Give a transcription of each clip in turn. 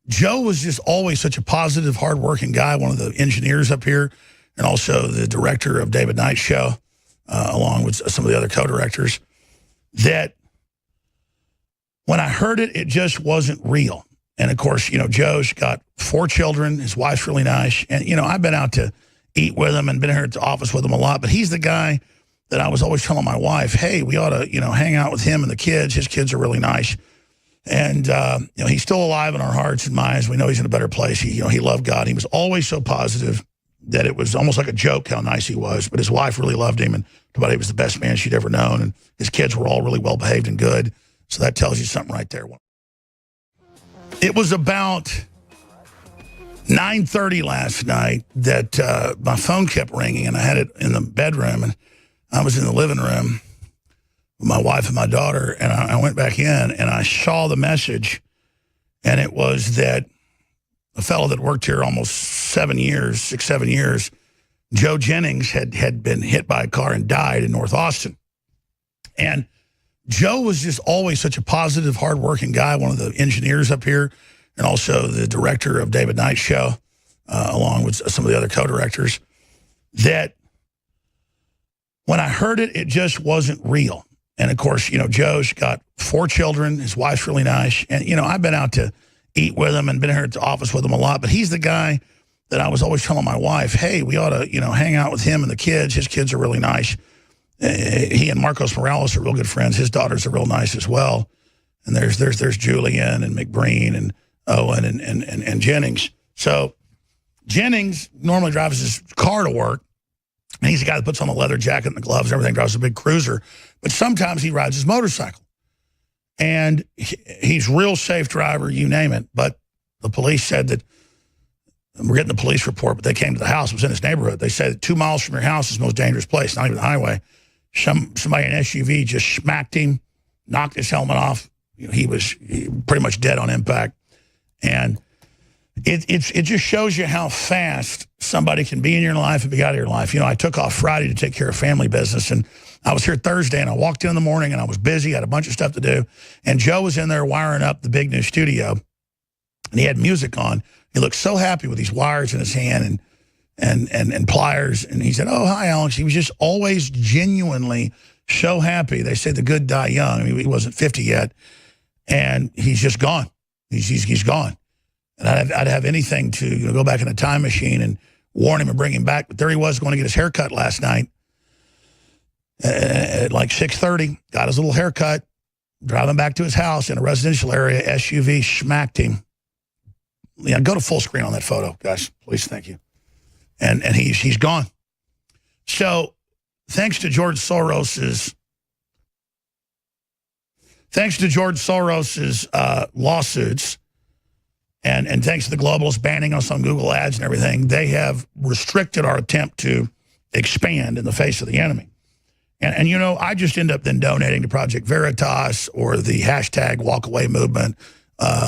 Joe was just always such a positive, hardworking guy, one of the engineers up here, and also the director of David Knight's show, along with some of the other co-directors, that when I heard it, it just wasn't real. And, of course, Joe's got 4 children. His wife's really nice. And, I've been out to eat with him and been here at the office with him a lot. But he's the guy that I was always telling my wife, hey, we ought to, hang out with him and the kids. His kids are really nice. And, he's still alive in our hearts and minds. We know he's in a better place. He loved God. He was always so positive that it was almost like a joke how nice he was. But his wife really loved him and thought he was the best man she'd ever known. And his kids were all really well-behaved and good. So that tells you something right there. It was about 9:30 last night that my phone kept ringing, and I had it in the bedroom, and I was in the living room with my wife and my daughter, and I went back in, and I saw the message, and it was that a fellow that worked here almost 7 years, 6-7 years, Joe Jennings, had been hit by a car and died in North Austin. And Joe was just always such a positive, hardworking guy, one of the engineers up here, and also the director of David Knight's show, along with some of the other co-directors, that when I heard it, it just wasn't real. And, of course, Joe's got 4 children. His wife's really nice. And, I've been out to eat with him and been here at the office with him a lot. But he's the guy that I was always telling my wife, hey, we ought to, hang out with him and the kids. His kids are really nice. He and Marcos Morales are real good friends. His daughters are real nice as well. And there's Julian and McBreen and Owen and Jennings. So Jennings normally drives his car to work. And he's the guy that puts on the leather jacket and the gloves and everything, drives a big cruiser. But sometimes he rides his motorcycle. And he's real safe driver, you name it. But the police said that, we're getting the police report, but they came to the house. It was in his neighborhood. They said 2 miles from your house is the most dangerous place, not even the highway. Somebody in an SUV just smacked him, knocked his helmet off. He was pretty much dead on impact. And it just shows you how fast somebody can be in your life and be out of your life. I took off Friday to take care of family business, and I was here Thursday, and I walked in the morning, and I was busy, had a bunch of stuff to do, and Joe was in there wiring up the big new studio, and he had music on. He looked so happy with these wires in his hand and pliers, and he said, oh, hi, Alex. He was just always genuinely so happy. They say the good die young. I mean, he wasn't 50 yet, and he's just gone. He's gone. And I'd have anything to go back in a time machine and warn him and bring him back. But there he was going to get his haircut last night at like 6:30. Got his little haircut, driving back to his house in a residential area. SUV smacked him. Go to full screen on that photo, guys. Please, thank you. And he's gone. So thanks to George Soros's lawsuits, and thanks to the globalists banning us on Google Ads and everything, they have restricted our attempt to expand in the face of the enemy. And I just end up then donating to Project Veritas or the hashtag Walkaway Movement,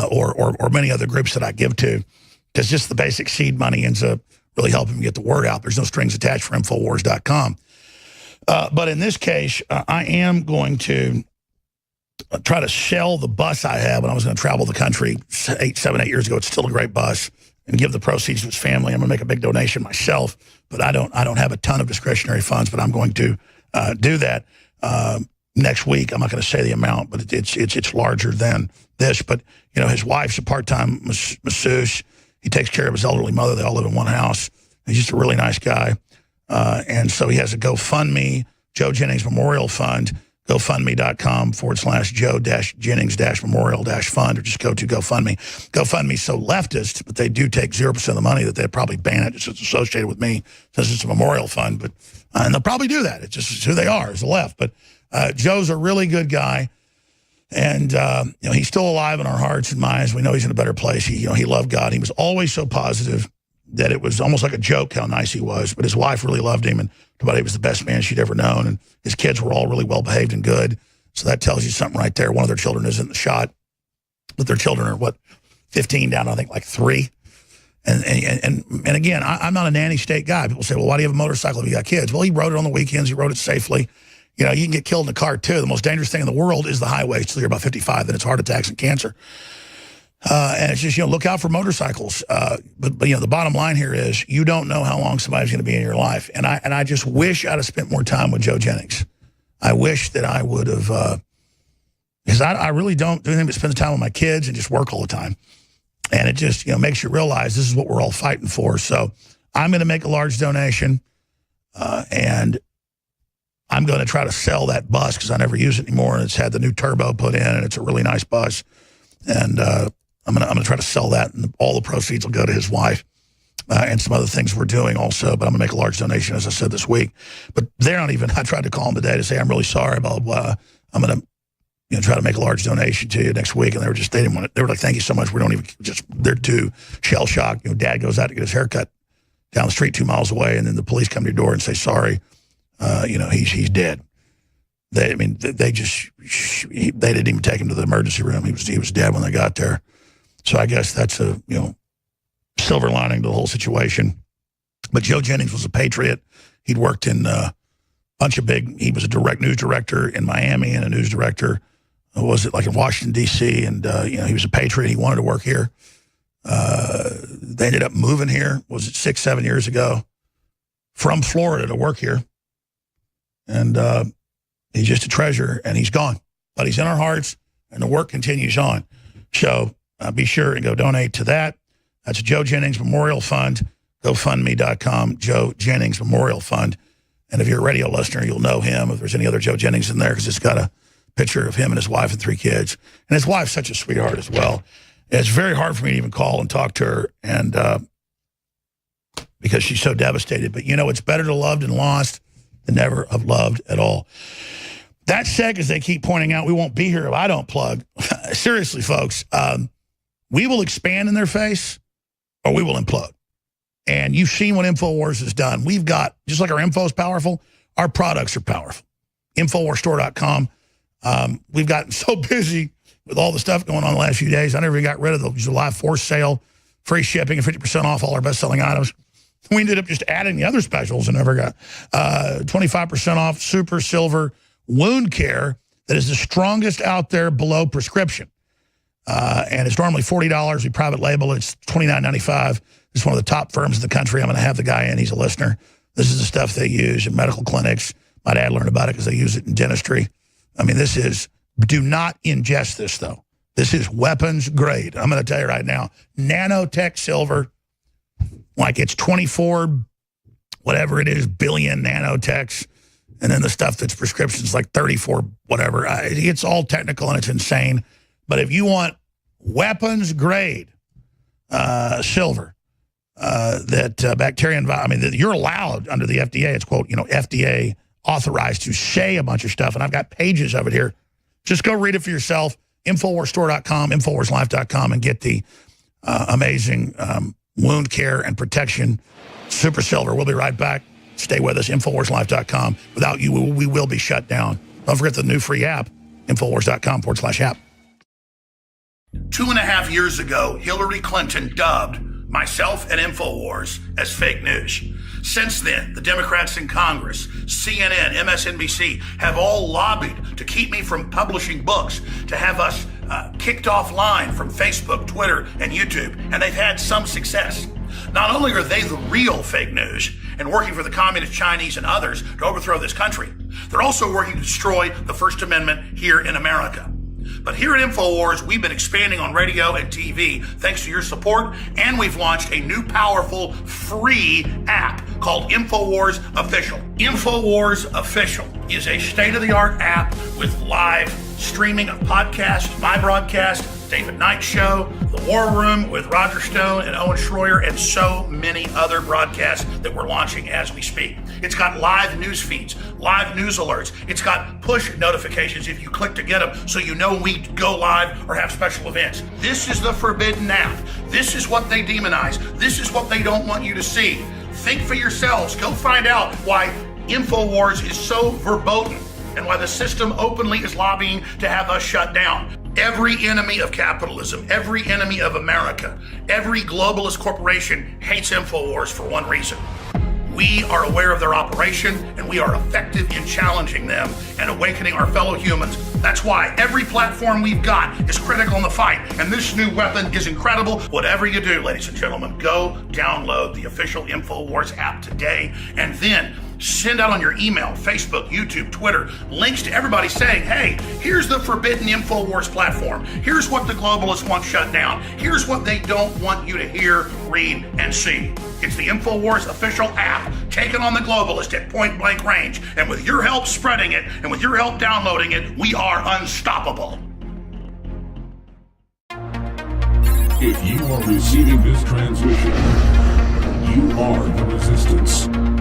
or many other groups that I give to, because just the basic seed money ends up really helping me get the word out. There's no strings attached for Infowars.com. But in this case, I am going to try to sell the bus I have when I was going to travel the country 7, 8 years ago. It's still a great bus, and give the proceeds to his family. I'm going to make a big donation myself, but I don't have a ton of discretionary funds, but I'm going to do that next week. I'm not going to say the amount, but it's larger than this. But his wife's a part-time masseuse. He takes care of his elderly mother. They all live in one house. He's just a really nice guy. And so he has a GoFundMe, Joe Jennings Memorial Fund, GoFundMe.com/Joe-Jennings-Memorial-Fund, or just go to GoFundMe. GoFundMe's so leftist, but they do take 0% of the money that they'd probably ban it. It's associated with me since it's a memorial fund. But and they'll probably do that. It's just who they are, is the left. But Joe's a really good guy. And, he's still alive in our hearts and minds. We know he's in a better place. He loved God. He was always so positive that it was almost like a joke how nice he was. But his wife really loved him and thought he was the best man she'd ever known. And his kids were all really well-behaved and good. So that tells you something right there. One of their children is in the shot. But their children are, 15 down, I think, like 3. And again, I'm not a nanny state guy. People say, well, why do you have a motorcycle if you got kids? Well, he rode it on the weekends. He rode it safely. You can get killed in a car, too. The most dangerous thing in the world is the highway until you're about 55, then it's heart attacks and cancer. And it's just, look out for motorcycles. But the bottom line here is you don't know how long somebody's going to be in your life. And I just wish I'd have spent more time with Joe Jennings. I wish that I would have, because I really don't do anything but spend time with my kids and just work all the time. And it just, makes you realize this is what we're all fighting for. So I'm going to make a large donation, and I'm going to try to sell that bus because I never use it anymore. And it's had the new turbo put in, and it's a really nice bus. And I'm gonna try to sell that, and all the proceeds will go to his wife and some other things we're doing also. But I'm gonna make a large donation, as I said, this week. But they're not even. I tried to call them today to say I'm really sorry, blah blah blah. I'm gonna try to make a large donation to you next week. And they didn't want it. They were like, thank you so much. We don't even they're too shell shocked. Dad goes out to get his haircut down the street 2 miles away, and then the police come to your door and say sorry. He's dead. They didn't even take him to the emergency room. He was dead when they got there. So I guess that's a silver lining to the whole situation. But Joe Jennings was a patriot. He'd worked in a bunch of he was a news director in Miami and a news director, in Washington, D.C. And, he was a patriot. He wanted to work here. They ended up moving here, 6-7 years ago, from Florida to work here. And he's just a treasure, and he's gone. But he's in our hearts, and the work continues on. So be sure and go donate to that. That's Joe Jennings Memorial Fund, GoFundMe.com, Joe Jennings Memorial Fund. And if you're a radio listener, you'll know him. If there's any other Joe Jennings in there, because it's got a picture of him and his wife and 3 kids. And his wife's such a sweetheart as well. And it's very hard for me to even call and talk to her, and because she's so devastated. But, it's better to loved and lost than never have loved at all. That said, as they keep pointing out, we won't be here if I don't plug. Seriously, folks, we will expand in their face or we will implode. And you've seen what Infowars has done. We've got, just like our info is powerful, our products are powerful. Infowarsstore.com. We've gotten so busy with all the stuff going on the last few days. I never even got rid of the July 4th sale, free shipping and 50% off all our best-selling items. We ended up just adding the other specials and never got 25% off Super Silver Wound Care that is the strongest out there below prescription. And it's normally $40. We private label. It's $29.95. It's one of the top firms in the country. I'm going to have the guy in. He's a listener. This is the stuff they use in medical clinics. My dad learned about it because they use it in dentistry. I mean, do not ingest this, though. This is weapons grade. I'm going to tell you right now, nanotech silver, like it's 24, whatever it is, billion nanotechs. And then the stuff that's prescriptions like 34, whatever. It's all technical and it's insane. But if you want weapons grade silver, that you're allowed under the FDA. It's quote, FDA authorized to say a bunch of stuff. And I've got pages of it here. Just go read it for yourself. Infowarsstore.com, Infowarslife.com, and get the amazing wound care and protection super silver. We'll be right back. Stay with us, Infowarslife.com. Without you, we will be shut down. Don't forget the new free app, Infowars.com/app. 2.5 years ago, Hillary Clinton dubbed myself and Infowars as fake news. Since then, the Democrats in Congress, CNN, MSNBC have all lobbied to keep me from publishing books, to have us kicked offline from Facebook, Twitter, and YouTube, and they've had some success. Not only are they the real fake news and working for the communist Chinese and others to overthrow this country, they're also working to destroy the First Amendment here in America. But here at Infowars, we've been expanding on radio and TV thanks to your support, and we've launched a new powerful free app called Infowars Official. Infowars Official is a state-of-the-art app with live streaming of podcasts, my broadcast, David Knight Show, The War Room with Roger Stone and Owen Schroyer, and so many other broadcasts that we're launching as we speak. It's got live news feeds, live news alerts. It's got push notifications if you click to get them so you know when we go live or have special events. This is the forbidden app. This is what they demonize. This is what they don't want you to see. Think for yourselves. Go find out why Infowars is so verboten and why the system openly is lobbying to have us shut down. Every enemy of capitalism, every enemy of America, every globalist corporation hates Infowars for one reason. We are aware of their operation, and we are effective in challenging them and awakening our fellow humans. That's why every platform we've got is critical in the fight, and this new weapon is incredible. Whatever you do, ladies and gentlemen, go download the official Infowars app today, and then send out on your email, Facebook, YouTube, Twitter, links to everybody saying, hey, here's the forbidden Infowars platform. Here's what the globalists want shut down. Here's what they don't want you to hear, read, and see. It's the Infowars official app, taken on the globalist at point blank range. And with your help spreading it, and with your help downloading it, we are unstoppable. If you are receiving this transmission, you are the resistance.